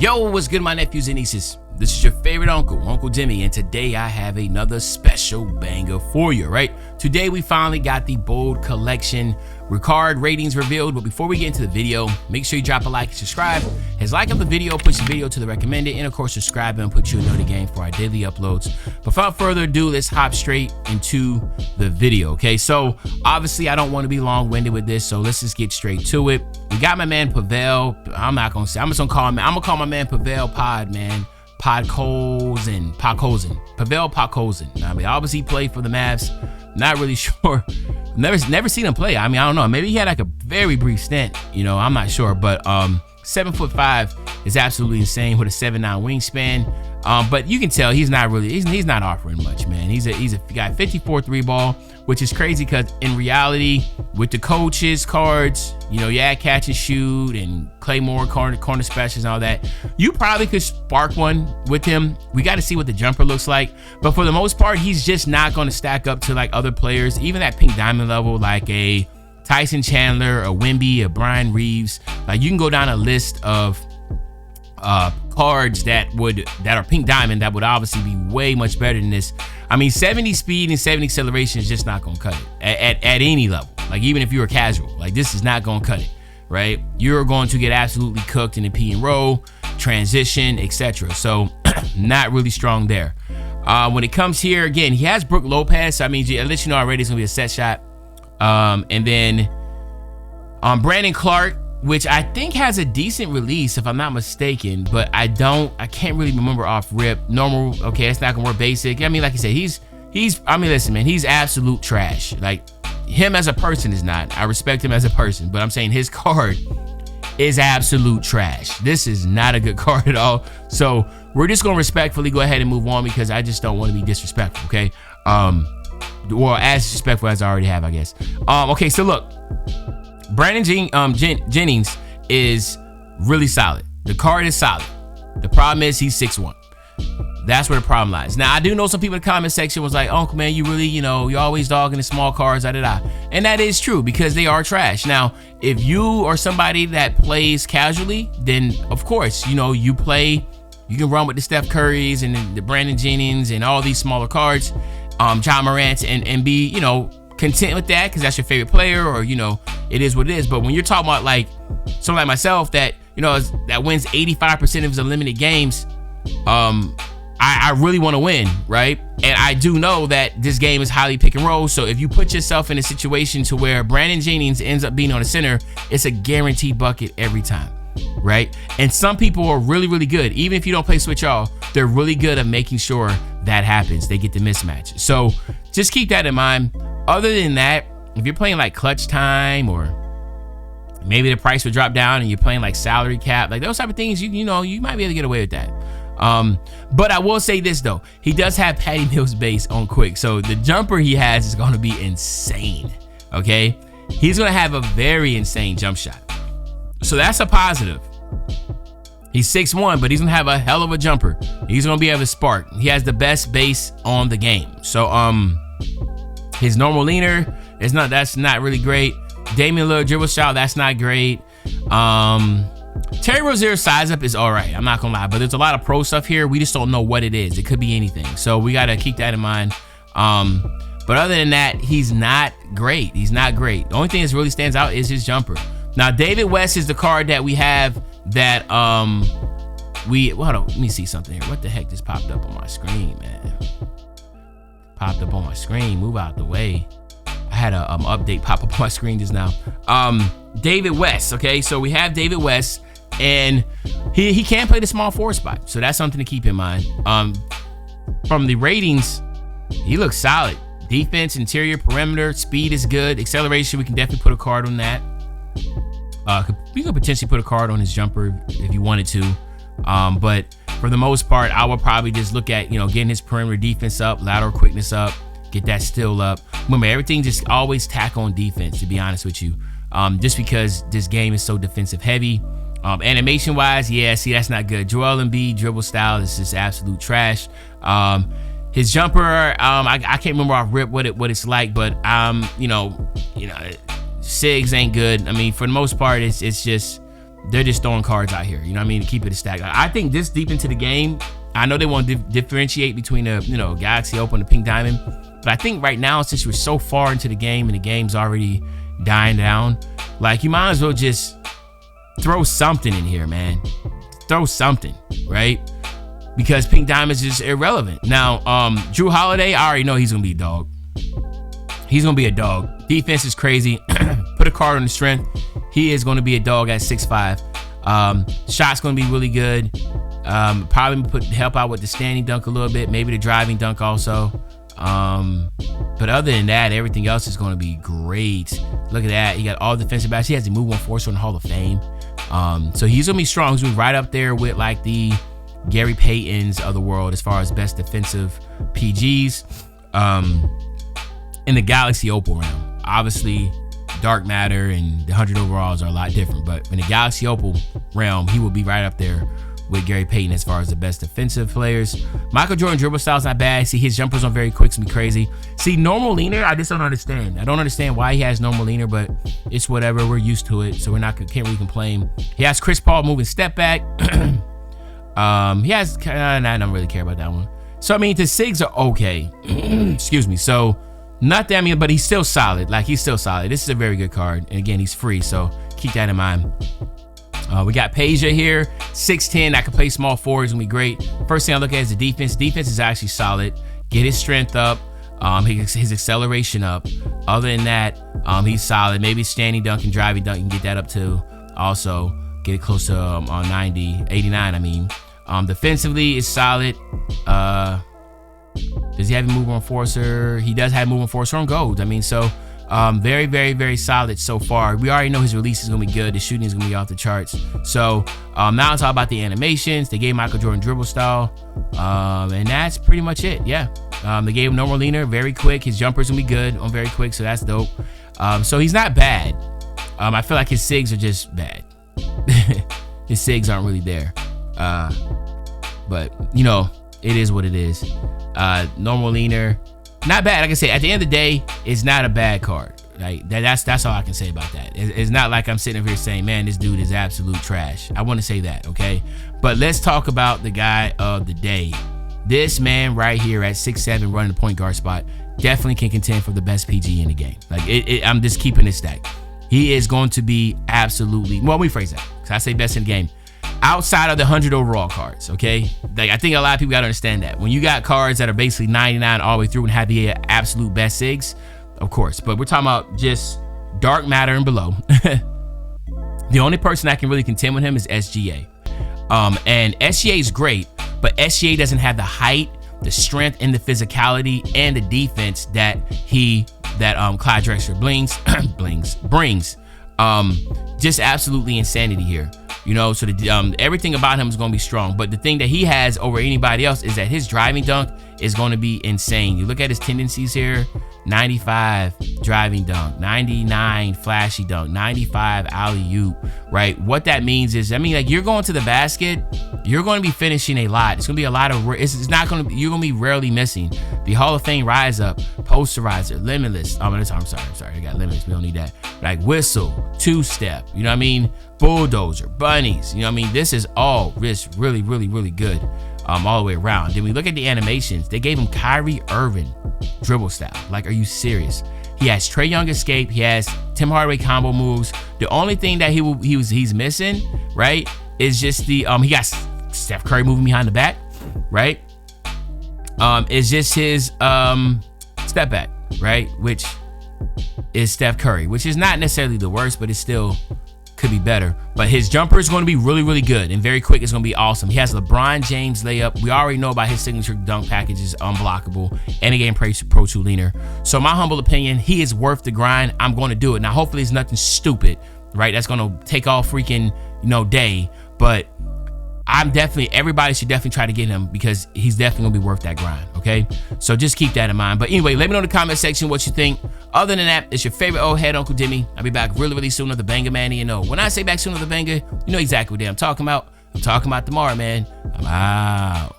Yo, what's good, my nephews and nieces? This is your favorite uncle, Uncle Demi, and today I have another special banger for you, right? Today we finally got the Bold Collection card ratings revealed, but before we get into the video, make sure you drop a like and subscribe. As like up the video, push the video to the recommended, and of course subscribe and put you a notification game for our daily uploads. But without further ado, let's hop straight into the video, okay? So obviously I don't want to be long-winded with this, so let's just get straight to it. We got my man Pavel. I'm just gonna call my man Pavel Podkolzin. Pavel Podkolzin. I mean, obviously he played for the Mavs. Not really sure. Never seen him play. I mean, I don't know. Maybe he had like a very brief stint. You know, I'm not sure. But 7'5" is absolutely insane with a 7'9" wingspan. But you can tell he's not offering much, man. He's got 54 3 ball, which is crazy because in reality, with the coaches cards, you know, you add catch and shoot and Claymore corner specials and all that, you probably could spark one with him. We got to see what the jumper looks like, but for the most part, he's just not going to stack up to like other players, even at pink diamond level, like a Tyson Chandler, a Wemby, a Brian Reeves. Like you can go down a list of cards that are pink diamond that would obviously be way much better than this. I mean, 70 speed and 70 acceleration is just not gonna cut it at any level. Like even if you're a casual, like this is not gonna cut it, right? You're going to get absolutely cooked in the P and roll, transition, etc. So not really strong there. When it comes here, again, he has Brook Lopez. So, I mean, at least you know already it's gonna be a set shot. And then Brandon Clark, which I think has a decent release if I'm not mistaken, but I can't really remember off rip. Normal, okay, that's not gonna work. Basic, I mean, like I said, I mean, listen, man, he's absolute trash. Like him as a person is not. I respect him as a person, but I'm saying his card is absolute trash. This is not a good card at all. So we're just gonna respectfully go ahead and move on because I just don't want to be disrespectful, okay? Well, as disrespectful as I already have, I guess. Okay, so look, Brandon Jennings is really solid. The card is solid. The problem is he's 6'1". That's where the problem lies. Now, I do know some people in the comment section was like, "Uncle, man, you really, you know, you're always dogging the small cards, da-da-da." And that is true because they are trash. Now, if you are somebody that plays casually, then of course, you know, you can run with the Steph Currys and the Brandon Jennings and all these smaller cards, John Morant, and be, you know, content with that because that's your favorite player, or you know, it is what it is. But when you're talking about like someone like myself that, you know, that wins 85% of his eliminated games, I really want to win, right? And I do know that this game is highly pick and roll. So if you put yourself in a situation to where Brandon Jennings ends up being on the center, it's a guaranteed bucket every time, right? And some people are really, really good. Even if you don't play switch all, they're really good at making sure that happens. They get the mismatch. So just keep that in mind. Other than that, if you're playing like clutch time, or maybe the price would drop down and you're playing like salary cap, like those type of things, you know, you might be able to get away with that. But I will say this though, he does have Patty Mills base on quick, so the jumper he has is going to be insane. Okay, he's going to have a very insane jump shot, so that's a positive. He's 6'1", but he's gonna have a hell of a jumper. He's gonna be able to spark. He has the best base on the game. So his normal leaner that's not really great. Damian Lillard dribble style, that's not great. Terry Rozier's size up is all right, I'm not gonna lie, but there's a lot of pro stuff here. We just don't know what it is. It could be anything, so we gotta keep that in mind. But other than that, he's not great. The only thing that really stands out is his jumper. Now, David West is the card that we have that hold on, let me see something here. What the heck just popped up on my screen, man? Popped up on my screen. Move out the way. I had a update pop up on my screen just now. David West. Okay, so we have David West, and he can play the small forward spot, so that's something to keep in mind. From the ratings, he looks solid. Defense, interior, perimeter, speed is good. Acceleration, we can definitely put a card on that. We could potentially put a card on his jumper if you wanted to. But for the most part, I would probably just look at, you know, getting his perimeter defense up, lateral quickness up, get that still up. Remember, everything just always tack on defense, to be honest with you. Just because this game is so defensive heavy. Animation wise, yeah, see, that's not good. Joel Embiid dribble style is just absolute trash. His jumper, I can't remember off rip what it's like, but you know, SIGs ain't good. I mean, for the most part, it's just they're just throwing cards out here. You know what I mean? To keep it a stack. I think this deep into the game, I know they want to differentiate between the Galaxy Opal and the Pink Diamond, but I think right now, since we're so far into the game and the game's already dying down, like, you might as well just throw something in here, man. Throw something, right? Because Pink Diamond's just irrelevant. Now, Drew Holiday, I already know he's gonna be a dog. He's gonna be a dog. Defense is crazy. Put a card on the strength. He is gonna be a dog at 6'5". Shot's gonna be really good. Probably help out with the standing dunk a little bit, maybe the driving dunk also. But other than that, everything else is going to be great. Look at that. He got all defensive backs. He has the move one forcer in the Hall of Fame. So he's going to be strong. He's going to be right up there with like the Gary Paytons of the world as far as best defensive PGs. In the Galaxy Opal realm, obviously Dark Matter and the 100 overalls are a lot different, but in the Galaxy Opal realm, he will be right up there with Gary Payton as far as the best defensive players. Michael Jordan dribble style's not bad. See, his jumpers are very quick, it's gonna be crazy. See, normal leaner, I just don't understand. I don't understand why he has normal leaner, but it's whatever. We're used to it, so can't really complain. He has Chris Paul moving step back. He has, I don't really care about that one. So I mean, the SIGs are okay. Excuse me. So not that many, but he's still solid. Like, he's still solid. This is a very good card, and again, he's free, so keep that in mind. We got Peja here, 6'10", that can play small forward, is gonna be great. First thing I look at is the defense. Defense is actually solid. Get his strength up, his acceleration up. Other than that, he's solid. Maybe standing dunk and driving dunk, you can get that up to. Also, get it close to 90, 89, I mean. Defensively, is solid. Does he have a move on forcer? He does have move on forcer on gold. I mean, so very, very, very solid so far. We already know his release is gonna be good. The shooting is gonna be off the charts. So now it's all about the animations. They gave Michael Jordan dribble style, and that's pretty much it. Yeah, they gave him normal leaner, very quick. His jumper's gonna be good on very quick, so that's dope. So he's not bad. I feel like his SIGs are just bad. His SIGs aren't really there. But it is what it is. Normal leaner, not bad. Like I said, at the end of the day, it's not a bad card. Like that's all I can say about that. It's not like I'm sitting over here saying, man, this dude is absolute trash. I want to say that, okay? But let's talk about the guy of the day. This man right here at 6'7", running the point guard spot, definitely can contend for the best PG in the game. Like, I'm just keeping it stacked. He is going to be absolutely, well, let me phrase that, because I say best in the game. Outside of the 100 overall cards, okay? Like, I think a lot of people got to understand that. When you got cards that are basically 99 all the way through and have the absolute best SIGs, of course. But we're talking about just Dark Matter and below. The only person that can really contend with him is SGA. And SGA is great, but SGA doesn't have the height, the strength, and the physicality and the defense that Clyde Drexler brings. Just absolutely insanity here. So everything about him is going to be strong. But the thing that he has over anybody else is that his driving dunk is going to be insane. You look at his tendencies here: 95 driving dunk, 99 flashy dunk, 95 alley-oop, right? What that means is, like, you're going to the basket, you're going to be finishing a lot. It's going to be a lot of, it's not going to be, you're going to be rarely missing. The Hall of Fame rise up, posterizer, limitless. I'm sorry. I got limitless. We don't need that. Like whistle, two-step, you know what I mean? Bulldozer, bunnies, you know what I mean? This is all really, really, really good all the way around. Then we look at the animations. They gave him Kyrie Irving dribble style. Like, are you serious? He has Trae Young escape. He has Tim Hardaway combo moves. The only thing that he's missing, right, is just the he got Steph Curry moving behind the back, right? It's just his step back, right, which is Steph Curry, which is not necessarily the worst, but it's still could be better. But his jumper is going to be really, really good and very quick. It's going to be awesome. He has LeBron James layup. We already know about his signature dunk package is unblockable, and again, Pro 2 leaner. So my humble opinion, he is worth the grind. I'm going to do it. Now, hopefully it's nothing stupid, right? That's going to take all freaking, day. But everybody should definitely try to get him because he's definitely gonna be worth that grind, okay? So just keep that in mind. But anyway, let me know in the comment section what you think. Other than that, it's your favorite old head, Uncle Demi. I'll be back really, really soon with the banger, man. When I say back soon with the banger, you know exactly what I'm talking about. I'm talking about tomorrow, man. I'm out.